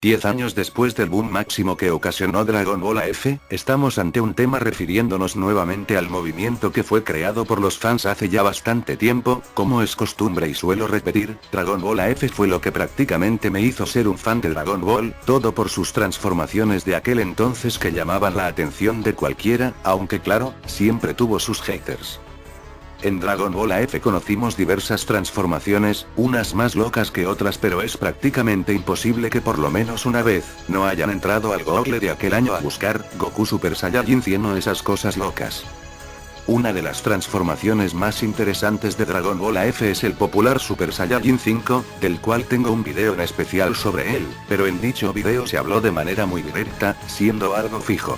10 años después del boom máximo que ocasionó Dragon Ball F, estamos ante un tema refiriéndonos nuevamente al movimiento que fue creado por los fans hace ya bastante tiempo. Como es costumbre y suelo repetir, Dragon Ball F fue lo que prácticamente me hizo ser un fan de Dragon Ball, todo por sus transformaciones de aquel entonces que llamaban la atención de cualquiera, aunque claro, siempre tuvo sus haters. En Dragon Ball F conocimos diversas transformaciones, unas más locas que otras, pero es prácticamente imposible que por lo menos una vez, no hayan entrado al Google de aquel año a buscar Goku Super Saiyajin 100 o esas cosas locas. Una de las transformaciones más interesantes de Dragon Ball F es el popular Super Saiyajin 5, del cual tengo un video en especial sobre él, pero en dicho video se habló de manera muy directa, siendo algo fijo.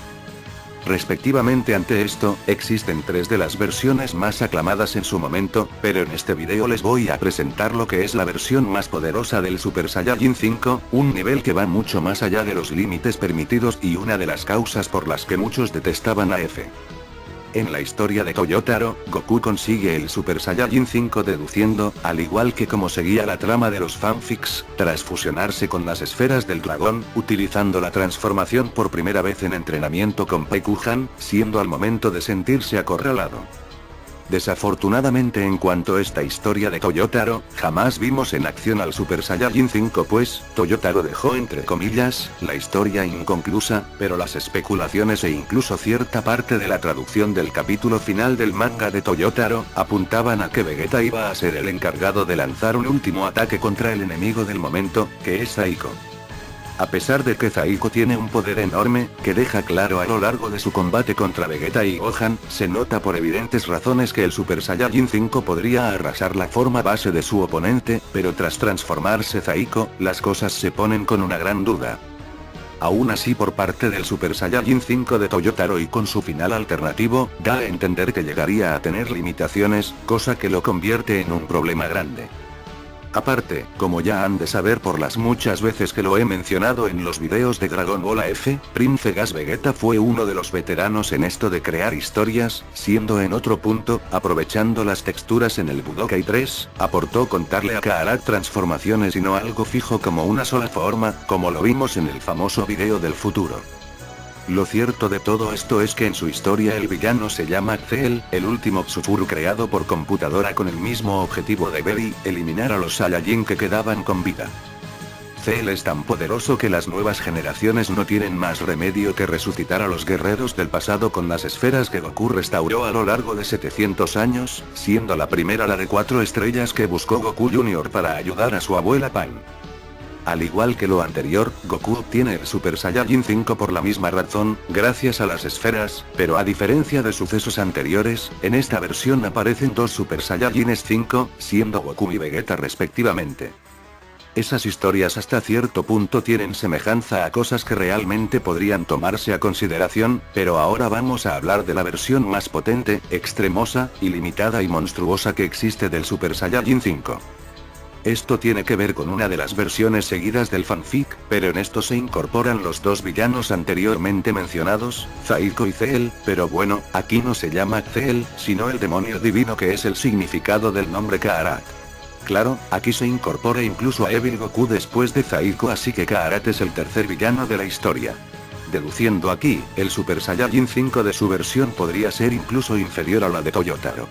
Respectivamente ante esto, existen 3 de las versiones más aclamadas en su momento, pero en este video les voy a presentar lo que es la versión más poderosa del Super Saiyajin 5, un nivel que va mucho más allá de los límites permitidos y una de las causas por las que muchos detestaban a F. En la historia de Toyotaro, Goku consigue el Super Saiyajin 5 deduciendo, al igual que como seguía la trama de los fanfics, tras fusionarse con las esferas del dragón, utilizando la transformación por primera vez en entrenamiento con Paikuhan, siendo al momento de sentirse acorralado. Desafortunadamente en cuanto a esta historia de Toyotaro, jamás vimos en acción al Super Saiyajin 5 pues, Toyotaro dejó entre comillas, la historia inconclusa, pero las especulaciones e incluso cierta parte de la traducción del capítulo final del manga de Toyotaro, apuntaban a que Vegeta iba a ser el encargado de lanzar un último ataque contra el enemigo del momento, que es Saiko. A pesar de que Saiko tiene un poder enorme, que deja claro a lo largo de su combate contra Vegeta y Gohan, se nota por evidentes razones que el Super Saiyajin 5 podría arrasar la forma base de su oponente, pero tras transformarse Saiko, las cosas se ponen con una gran duda. Aún así por parte del Super Saiyajin 5 de Toyotaro y con su final alternativo, da a entender que llegaría a tener limitaciones, cosa que lo convierte en un problema grande. Aparte, como ya han de saber por las muchas veces que lo he mencionado en los videos de Dragon Ball F, Prince Gas Vegeta fue uno de los veteranos en esto de crear historias, siendo en otro punto, aprovechando las texturas en el Budokai 3, aportó contarle a Karat transformaciones y no algo fijo como una sola forma, como lo vimos en el famoso video del futuro. Lo cierto de todo esto es que en su historia el villano se llama Cell, el último Tsufuru creado por computadora con el mismo objetivo de ver y eliminar a los Saiyajin que quedaban con vida. Cell es tan poderoso que las nuevas generaciones no tienen más remedio que resucitar a los guerreros del pasado con las esferas que Goku restauró a lo largo de 700 años, siendo la primera la de 4 estrellas que buscó Goku Jr. para ayudar a su abuela Pan. Al igual que lo anterior, Goku obtiene el Super Saiyajin 5 por la misma razón, gracias a las esferas, pero a diferencia de sucesos anteriores, en esta versión aparecen 2 Super Saiyajines 5, siendo Goku y Vegeta respectivamente. Esas historias hasta cierto punto tienen semejanza a cosas que realmente podrían tomarse a consideración, pero ahora vamos a hablar de la versión más potente, extremosa, ilimitada y monstruosa que existe del Super Saiyajin 5. Esto tiene que ver con una de las versiones seguidas del fanfic, pero en esto se incorporan los 2 villanos anteriormente mencionados, Saiko y Cell, pero bueno, aquí no se llama Cell, sino el demonio divino que es el significado del nombre Karat. Claro, aquí se incorpora incluso a Evil Goku después de Saiko, así que Karat es el tercer villano de la historia. Deduciendo aquí, el Super Saiyajin 5 de su versión podría ser incluso inferior a la de Toyotaro.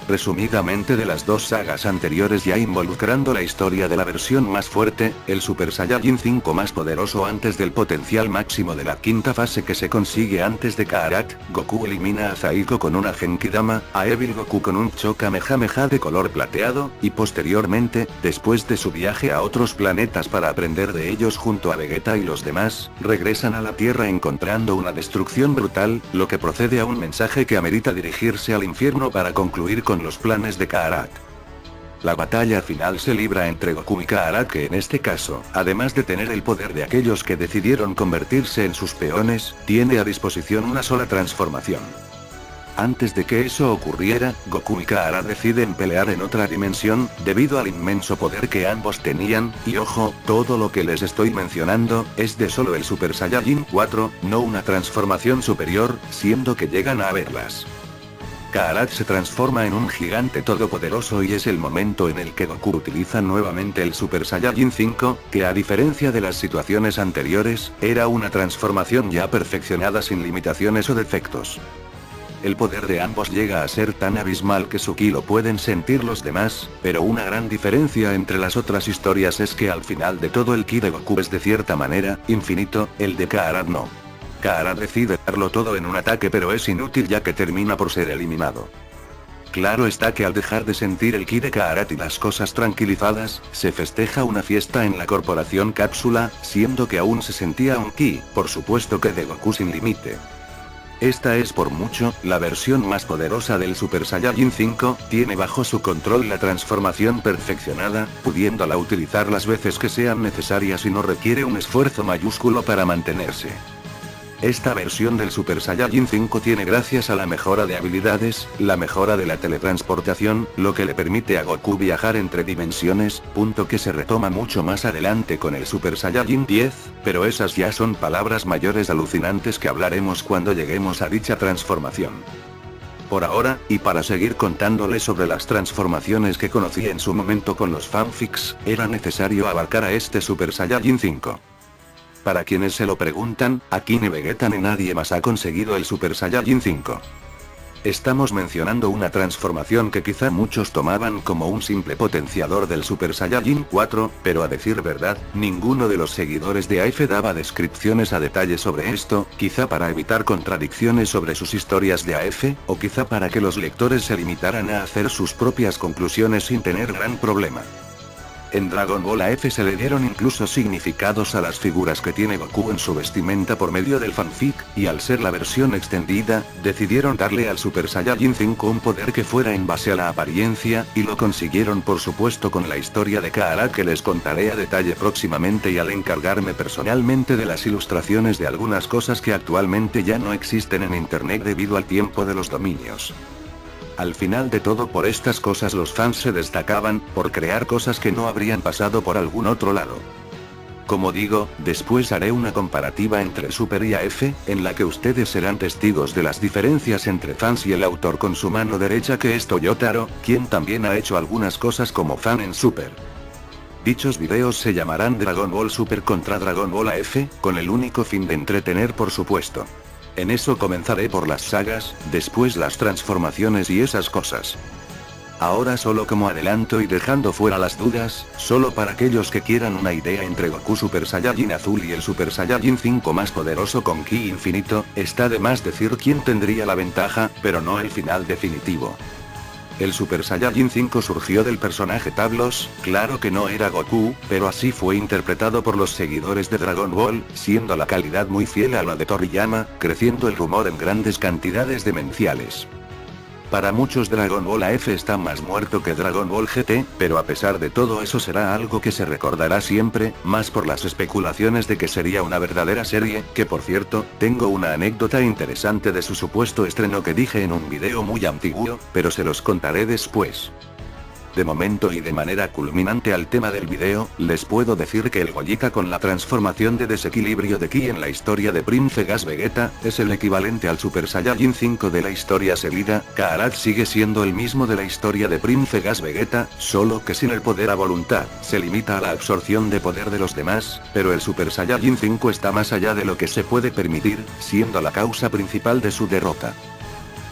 Resumidamente de las 2 sagas anteriores ya involucrando la historia de la versión más fuerte, el Super Saiyajin 5 más poderoso antes del potencial máximo de la quinta fase que se consigue antes de Karat, Goku elimina a Saiko con una Genkidama, a Evil Goku con un Chokamehameha de color plateado, y posteriormente, después de su viaje a otros planetas para aprender de ellos junto a Vegeta y los demás, regresan a la Tierra encontrando una destrucción brutal, lo que procede a un mensaje que amerita dirigirse al infierno para concluir con los planes de Karat. La batalla final se libra entre Goku y Karat, que en este caso, además de tener el poder de aquellos que decidieron convertirse en sus peones, tiene a disposición una sola transformación. Antes de que eso ocurriera, Goku y Karat deciden pelear en otra dimensión, debido al inmenso poder que ambos tenían, y ojo, todo lo que les estoy mencionando, es de solo el Super Saiyajin 4, no una transformación superior, siendo que llegan a verlas. Kaarat se transforma en un gigante todopoderoso y es el momento en el que Goku utiliza nuevamente el Super Saiyajin 5, que a diferencia de las situaciones anteriores, era una transformación ya perfeccionada sin limitaciones o defectos. El poder de ambos llega a ser tan abismal que su ki lo pueden sentir los demás, pero una gran diferencia entre las otras historias es que al final de todo el ki de Goku es de cierta manera, infinito, el de Kaarat no. Kaarat decide darlo todo en un ataque pero es inútil ya que termina por ser eliminado. Claro está que al dejar de sentir el ki de Kaarat y las cosas tranquilizadas, se festeja una fiesta en la corporación Cápsula, siendo que aún se sentía un ki, por supuesto que de Goku sin límite. Esta es por mucho, la versión más poderosa del Super Saiyajin 5, tiene bajo su control la transformación perfeccionada, pudiéndola utilizar las veces que sean necesarias y no requiere un esfuerzo mayúsculo para mantenerse. Esta versión del Super Saiyajin 5 tiene gracias a la mejora de habilidades, la mejora de la teletransportación, lo que le permite a Goku viajar entre dimensiones, punto que se retoma mucho más adelante con el Super Saiyajin 10, pero esas ya son palabras mayores alucinantes que hablaremos cuando lleguemos a dicha transformación. Por ahora, y para seguir contándoles sobre las transformaciones que conocí en su momento con los fanfics, era necesario abarcar a este Super Saiyajin 5. Para quienes se lo preguntan, aquí ni Vegeta ni nadie más ha conseguido el Super Saiyajin 5. Estamos mencionando una transformación que quizá muchos tomaban como un simple potenciador del Super Saiyajin 4, pero a decir verdad, ninguno de los seguidores de AF daba descripciones a detalle sobre esto, quizá para evitar contradicciones sobre sus historias de AF, o quizá para que los lectores se limitaran a hacer sus propias conclusiones sin tener gran problema. En Dragon Ball AF se le dieron incluso significados a las figuras que tiene Goku en su vestimenta por medio del fanfic, y al ser la versión extendida, decidieron darle al Super Saiyajin 5 un poder que fuera en base a la apariencia, y lo consiguieron por supuesto con la historia de Kaarat que les contaré a detalle próximamente y al encargarme personalmente de las ilustraciones de algunas cosas que actualmente ya no existen en internet debido al tiempo de los dominios. Al final de todo por estas cosas los fans se destacaban, por crear cosas que no habrían pasado por algún otro lado. Como digo, después haré una comparativa entre Super y AF, en la que ustedes serán testigos de las diferencias entre fans y el autor con su mano derecha que es Toyotaro, quien también ha hecho algunas cosas como fan en Super. Dichos videos se llamarán Dragon Ball Super contra Dragon Ball AF, con el único fin de entretener por supuesto. En eso comenzaré por las sagas, después las transformaciones y esas cosas. Ahora solo como adelanto y dejando fuera las dudas, solo para aquellos que quieran una idea entre Goku Super Saiyajin Azul y el Super Saiyajin 5 más poderoso con Ki infinito, está de más decir quién tendría la ventaja, pero no el final definitivo. El Super Saiyajin 5 surgió del personaje Tablos, claro que no era Goku, pero así fue interpretado por los seguidores de Dragon Ball, siendo la calidad muy fiel a la de Toriyama, creciendo el rumor en grandes cantidades demenciales. Para muchos Dragon Ball AF está más muerto que Dragon Ball GT, pero a pesar de todo eso será algo que se recordará siempre, más por las especulaciones de que sería una verdadera serie, que por cierto, tengo una anécdota interesante de su supuesto estreno que dije en un video muy antiguo, pero se los contaré después. De momento y de manera culminante al tema del video, les puedo decir que el Gollita con la transformación de desequilibrio de Ki en la historia de Prince Gas Vegeta, es el equivalente al Super Saiyajin 5 de la historia seguida. Kaarat sigue siendo el mismo de la historia de Prince Gas Vegeta, solo que sin el poder a voluntad, se limita a la absorción de poder de los demás, pero el Super Saiyajin 5 está más allá de lo que se puede permitir, siendo la causa principal de su derrota.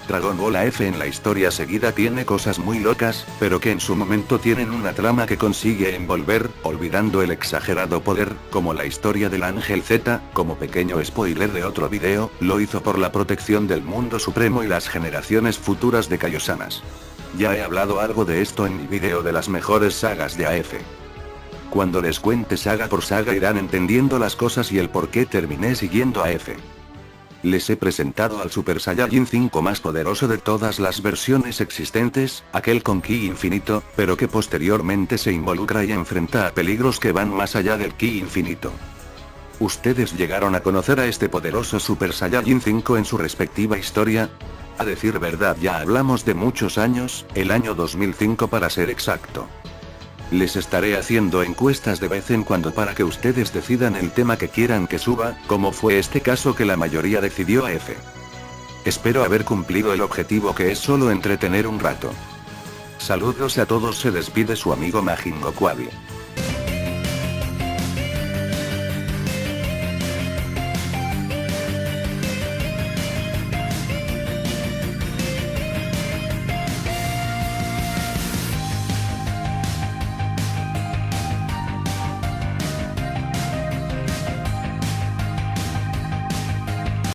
Dragon Ball AF en la historia seguida tiene cosas muy locas, pero que en su momento tienen una trama que consigue envolver, olvidando el exagerado poder, como la historia del Ángel Z, como pequeño spoiler de otro video, lo hizo por la protección del mundo supremo y las generaciones futuras de Kaiosamas. Ya he hablado algo de esto en mi video de las mejores sagas de AF. Cuando les cuente saga por saga irán entendiendo las cosas y el por qué terminé siguiendo a AF. Les he presentado al Super Saiyajin 5 más poderoso de todas las versiones existentes, aquel con Ki infinito, pero que posteriormente se involucra y enfrenta a peligros que van más allá del Ki infinito. ¿Ustedes llegaron a conocer a este poderoso Super Saiyajin 5 en su respectiva historia? A decir verdad ya hablamos de muchos años, el año 2005 para ser exacto. Les estaré haciendo encuestas de vez en cuando para que ustedes decidan el tema que quieran que suba, como fue este caso que la mayoría decidió AF. Espero haber cumplido el objetivo, que es solo entretener un rato. Saludos a todos, se despide su amigo Majin Goku Abi.